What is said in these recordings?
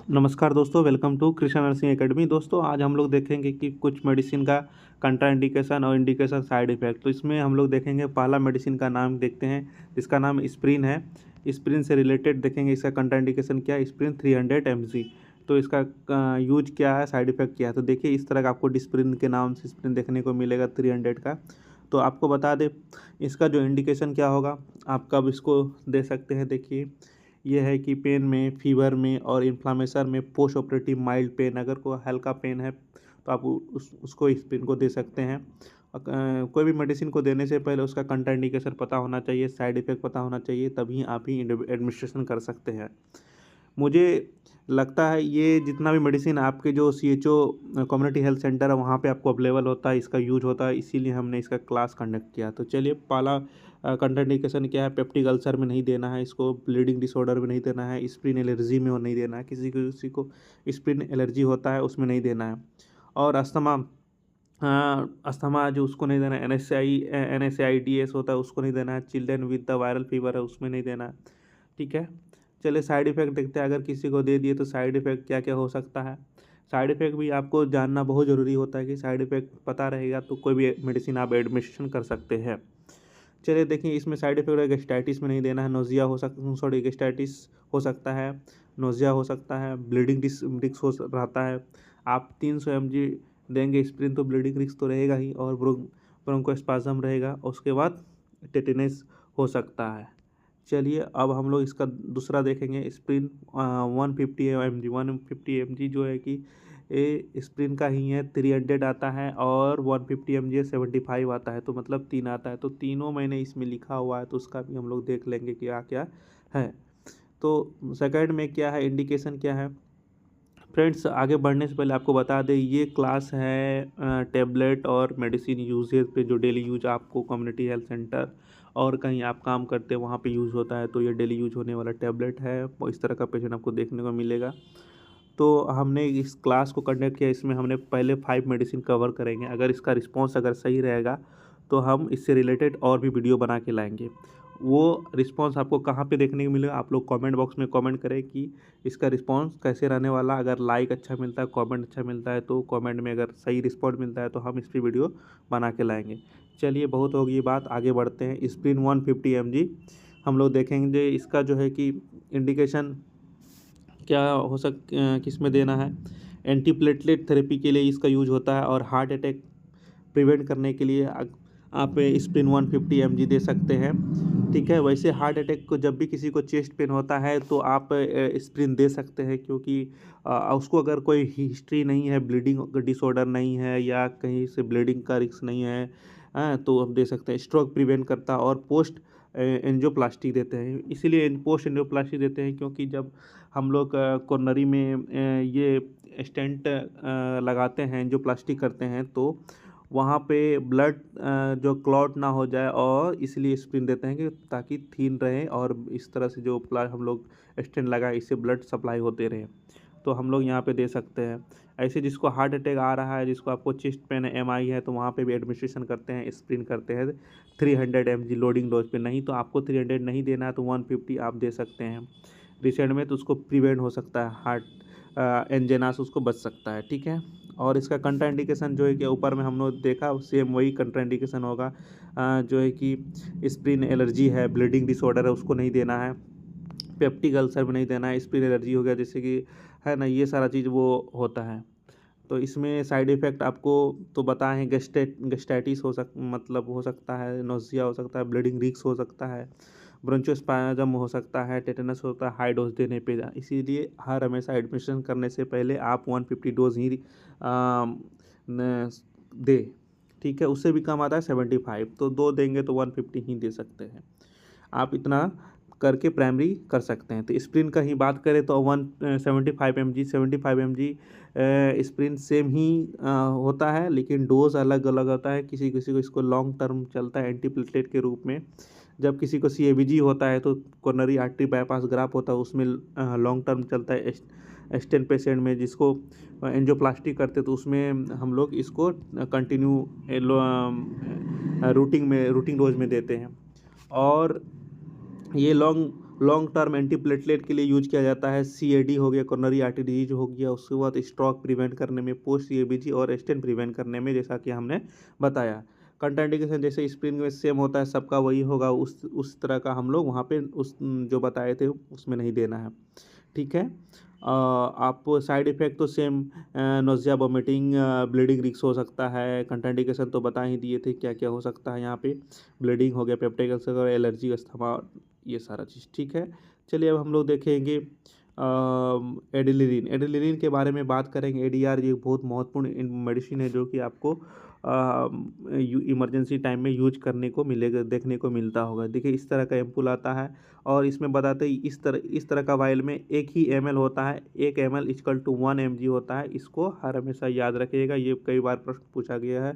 नमस्कार दोस्तों, welcome to Krishna nursing academy. दोस्तों, आज हम लोग देखेंगे कि कुछ मेडिसिन का कंट्राइंडिकेशन और इंडिकेशन, साइड इफ़ेक्ट। तो इसमें हम लोग देखेंगे, पहला मेडिसिन का नाम देखते हैं, इसका नाम एस्प्रिन है। एस्प्रिन से रिलेटेड देखेंगे इसका कंट्राइंडिकेशन क्या है। Aspirin 300 mg। तो इसका यूज क्या है, साइड इफ़ेक्ट क्या है। तो देखिए, इस तरह का आपको डिस्प्रिन के नाम से एस्प्रिन देखने को मिलेगा 300 का। तो आपको बता दें इसका जो इंडिकेशन क्या होगा, आप कब इसको दे सकते हैं। देखिए, ये है कि पेन में, फीवर में और इन्फ्लामेशन में, पोस्ट ऑपरेटिव माइल्ड पेन, अगर कोई हल्का पेन है तो आप उसको इस पेन को दे सकते हैं। कोई भी मेडिसिन को देने से पहले उसका कंट्राइंडिकेशन पता होना चाहिए, साइड इफ़ेक्ट पता होना चाहिए, तभी आप ही एडमिनिस्ट्रेशन कर सकते हैं। मुझे लगता है ये जितना भी मेडिसिन आपके जो CHO कम्युनिटी हेल्थ सेंटर है वहाँ पे आपको अवेलेबल होता है, इसका यूज होता है, इसीलिए हमने इसका क्लास कंडक्ट किया। तो चलिए, पहला कंट्राइंडिकेशन क्या है। पेप्टिक अल्सर में नहीं देना है इसको, ब्लीडिंग डिसऑर्डर में नहीं देना है, स्प्रीन एलर्जी में नहीं देना है, किसी को स्प्रीन एलर्जी होता है उसमें नहीं देना है। और अस्थमा, अस्थमा जो उसको नहीं देना है, NSAIDs होता है उसको नहीं देना है, children with the viral fever है उसमें नहीं देना है। ठीक है, चलिए साइड इफ़ेक्ट देखते हैं। अगर किसी को दे दिए तो साइड इफ़ेक्ट क्या क्या हो सकता है। साइड इफ़ेक्ट भी आपको जानना बहुत ज़रूरी होता है कि साइड इफ़ेक्ट पता रहेगा तो कोई भी मेडिसिन आप एडमिनिस्ट्रेशन कर सकते हैं। चलिए देखिए, इसमें साइड इफ़ेक्ट है, गैस्ट्राइटिस में नहीं देना है, नोज़िया हो गैस्ट्राइटिस हो सकता है, नोज़िया हो सकता है, ब्लीडिंग रिस्क हो रहता है। आप 300 mg देंगे एस्प्रिन तो ब्लीडिंग रिस्क तो रहेगा ही, और ब्रोंकोस्पाज्म रहेगा, उसके बाद टेटेनस हो सकता है। चलिए, अब हम लोग इसका दूसरा देखेंगे, स्प्रिन 150 mg जो है कि ये स्प्रिन का ही है। 300 आता है और 150 mg 75 आता है, तो मतलब 3 आता है। तो तीनों मैंने इसमें लिखा हुआ है, तो उसका भी हम लोग देख लेंगे क्या क्या है। तो सेकंड में क्या है, इंडिकेशन क्या है। फ्रेंड्स, आगे बढ़ने से पहले आपको बता दें, ये क्लास है टेबलेट और मेडिसिन यूजेज पे, जो डेली यूज आपको कम्युनिटी हेल्थ सेंटर और कहीं आप काम करते हैं वहाँ पे यूज़ होता है। तो ये डेली यूज होने वाला टेबलेट है, और इस तरह का पेशेंट आपको देखने को मिलेगा। तो हमने इस क्लास को कंडक्ट किया, इसमें हमने पहले 5 मेडिसिन कवर करेंगे। अगर इसका रिस्पॉन्स अगर सही रहेगा तो हम इससे रिलेटेड और भी वीडियो बना के लाएंगे। वो रिस्पॉन्स आपको कहाँ पे देखने को मिलेगा, आप लोग कमेंट बॉक्स में कमेंट करें कि इसका रिस्पॉन्स कैसे रहने वाला। अगर लाइक अच्छा मिलता है, कमेंट अच्छा मिलता है, तो कमेंट में अगर सही रिस्पॉन्स मिलता है तो हम इस पर वीडियो बना के लाएंगे। चलिए, बहुत होगी ये बात, आगे बढ़ते हैं। स्प्रिन 150 mg हम लोग देखेंगे, इसका जो है कि इंडिकेशन क्या किस में देना है। एंटीप्लेटलेट थेरेपी के लिए इसका यूज होता है, और हार्ट अटैक प्रिवेंट करने के लिए आप स्प्रिन 150 mg दे सकते हैं। ठीक है, वैसे हार्ट अटैक को जब भी किसी को चेस्ट पेन होता है तो आप स्प्रिन दे सकते हैं, क्योंकि उसको अगर कोई हिस्ट्री नहीं है, ब्लीडिंग डिसऑर्डर नहीं है, या कहीं से ब्लीडिंग का रिस्क नहीं है, तो हम दे सकते हैं। स्ट्रोक प्रिवेंट करता है, और पोस्ट एंजियोप्लास्टी देते हैं। इसीलिए पोस्ट एंजियोप्लास्टी देते हैं क्योंकि जब हम लोग कोरोनरी में ये स्टेंट लगाते हैं, एंजियोप्लास्टी करते हैं, तो वहाँ पे ब्लड जो क्लॉट ना हो जाए, और इसलिए स्प्रिन देते हैं कि ताकि थीन रहे, और इस तरह से जो हम लोग स्टेंट लगाए इससे ब्लड सप्लाई होते रहे। तो हम लोग यहाँ पे दे सकते हैं। ऐसे जिसको हार्ट अटैक आ रहा है, जिसको आपको चेस्ट पेन MI है, तो वहाँ पे भी एडमिनिस्ट्रेशन करते हैं, स्प्रिन करते हैं 300 mg लोडिंग डोज पे। नहीं तो आपको 300 नहीं देना है तो 150 आप दे सकते हैं। रिसेंट में तो उसको प्रिवेंट हो सकता है, हार्ट एंजेना से उसको बच सकता है। ठीक है, और इसका कंट्राइंडिकेशन जो है कि ऊपर में हम लोग देखा, सेम वही कंट्राइंडिकेशन होगा। जो है कि स्प्रिन एलर्जी है, ब्लीडिंग डिसऑर्डर है, उसको नहीं देना है। पेप्टिक अल्सर में नहीं देना है, स्प्रिन एलर्जी हो गया जैसे कि है ना, ये सारा चीज़ वो होता है। तो इसमें साइड इफ़ेक्ट आपको तो बताए हैं, गैस्ट्राइटिस मतलब हो सकता है, नोज़िया हो सकता है, ब्लीडिंग रिस्क हो सकता है, ब्रोंकोस्पाज्म हो सकता है, टेटनस होता है हाई डोज देने पे। इसीलिए हर हमेशा एडमिशन करने से पहले आप 150 डोज ही दे। ठीक है, उससे भी कम आता है 75, तो 2 देंगे तो 150 ही दे सकते हैं। आप इतना करके प्राइमरी कर सकते हैं। तो स्प्रिन का ही बात करें तो 75 mg स्प्रिन सेम ही होता है, लेकिन डोज अलग अलग होता है। किसी किसी को इसको लॉन्ग टर्म चलता है एंटीप्लेटलेट के रूप में। जब किसी को CABG होता है, तो कोरोनरी आर्टरी बाईपास ग्राफ होता है, उसमें लॉन्ग टर्म चलता है। स्टेंट पेशेंट में जिसको एंजियोप्लास्टी करते तो उसमें हम लोग इसको कंटिन्यू रूटीन डोज में देते हैं। और ये लॉन्ग लॉन्ग टर्म एंटीप्लेटलेट के लिए यूज किया जाता है। CAD हो गया, कोरोनरी आर्टरी डिजीज हो गया, उसके बाद स्ट्रोक प्रिवेंट करने में, पोस्ट CABG और स्टेंट प्रिवेंट करने में, जैसा कि हमने बताया। कंट्राइंडिकेशन जैसे स्प्रिन में सेम होता है, सबका वही होगा, उस तरह का हम लोग वहाँ पे उस जो बताए थे उसमें नहीं देना है। ठीक है। आप साइड इफ़ेक्ट तो same, nausea, vomiting, bleeding risk हो सकता है। कंट्राइंडिकेशन तो बता ही दिए थे क्या क्या हो सकता है यहाँ पे, ब्लीडिंग हो गया, पेप्टिक अल्सर, एलर्जी, अस्थमा, ये सारा चीज़। ठीक है। चलिए अब हम लोग देखेंगे एडिलिरिन। एडिलिरिन के बारे में बात करेंगे। ADR ये बहुत महत्वपूर्ण मेडिसिन है जो कि आपको इमरजेंसी टाइम में यूज करने को मिलेगा, देखने को मिलता होगा। देखिए इस तरह का एम्पूल आता है और इसमें बताते ही इस तरह का वायल में 1 ही ml होता है। 1 ml = 1 mg होता है। इसको हर हमेशा याद रखिएगा, ये कई बार प्रश्न पूछा गया है।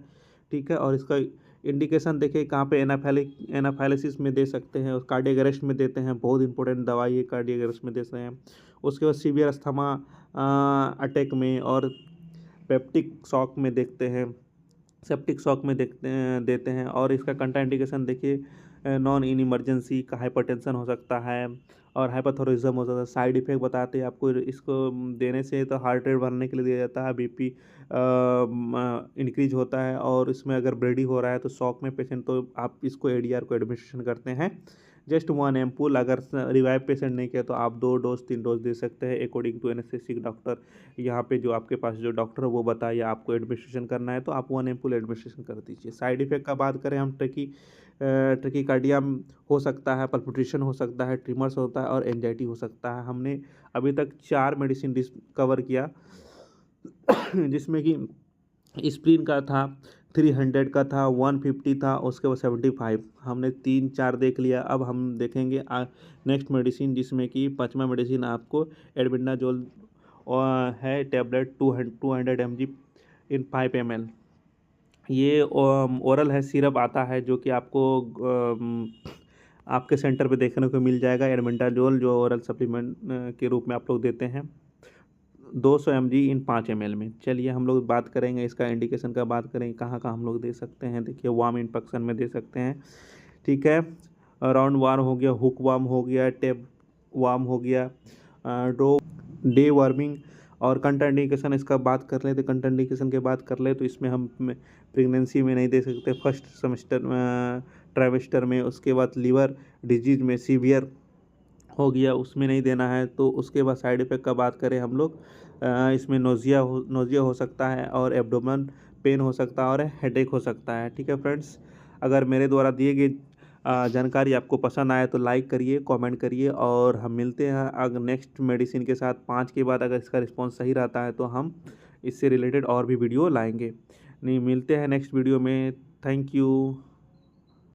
ठीक है। और इसका इंडिकेशन देखिए कहाँ पे, एनाफाइलेसिस में दे सकते हैं, कार्डियक अरेस्ट में देते हैं, बहुत इंपॉर्टेंट दवाई है, कार्डियक अरेस्ट में देते हैं। उसके बाद सीवियर अस्थमा अटैक में और पेप्टिक शॉक में देखते हैं, सेप्टिक शॉक में देते हैं। और इसका कंट्राइंडिकेशन देखिए, नॉन इन इमरजेंसी का हाइपरटेंशन हो सकता है और हाइपोथायरॉयडिज्म हो सकता है। साइड इफेक्ट बताते हैं आपको, इसको देने से तो हार्ट रेट बढ़ने के लिए दिया जाता है, BP इंक्रीज होता है, और इसमें अगर ब्लीडिंग हो रहा है तो शॉक में पेशेंट, तो आप इसको ADR को एडमिनिस्ट्रेशन करते हैं। जस्ट 1 एम्पूल, अगर रिवाइव पेशेंट नहीं किया तो आप 2 डोज 3 डोज दे सकते हैं अकॉर्डिंग टू एनेस्थेसिक डॉक्टर। यहाँ पे जो आपके पास जो डॉक्टर है वो बताए या आपको एडमिनिस्ट्रेशन करना है तो आप 1 एम्पूल एडमिनिस्ट्रेशन कर दीजिए। साइड इफेक्ट का बात करें हम, ट्रकीकार्डिया हो सकता है, पल्पिटेशन हो सकता है, ट्रिमर्स होता है और एंजाइटी हो सकता है। हमने अभी तक 4 मेडिसिन कवर किया जिसमें कि स्प्रिन का था, 300 का था, 150 था, उसके बाद 75। हमने 3-4 देख लिया। अब हम देखेंगे नेक्स्ट मेडिसिन, जिसमें कि 5वां मेडिसिन आपको एल्बेंडाजोल है, टैबलेट 200 mg इन 5 ml। ये ओरल है, सिरप आता है जो कि आपको आपके सेंटर पे देखने को मिल जाएगा। एल्बेंडाजोल जो ओरल सप्लीमेंट के रूप में आप लोग देते हैं, 200 mg इन 5 ml में। चलिए हम लोग बात करेंगे इसका इंडिकेशन का, बात करेंगे कहाँ कहाँ हम लोग दे सकते हैं। देखिए वार्म इन्फेक्शन में दे सकते हैं। ठीक है। राउंड वार्म हो गया, हुक वार्म हो गया, टेप वार्म हो गया, डे वार्मिंग। और कंट्राइंडिकेशन इसका बात कर ले तो कंट्राइंडिकेशन के बात कर ले तो इसमें हम प्रेगनेंसी में नहीं दे सकते, फर्स्ट सेमेस्टर ट्राइमेस्टर में। उसके बाद लीवर डिजीज में सीवियर हो गया, उसमें नहीं देना है। तो उसके बाद साइड इफ़ेक्ट का बात करें हम लोग, इसमें नोज़िया हो सकता है और एब्डोमेन पेन हो सकता है और हेडेक हो सकता है। ठीक है फ्रेंड्स, अगर मेरे द्वारा दिए गए जानकारी आपको पसंद आए तो लाइक करिए, कमेंट करिए, और हम मिलते हैं अगर नेक्स्ट मेडिसिन के साथ। 5 के बाद अगर इसका रिस्पॉन्स सही रहता है तो हम इससे रिलेटेड और भी वीडियो लाएंगे। नहीं, मिलते हैं नेक्स्ट वीडियो में। Thank you.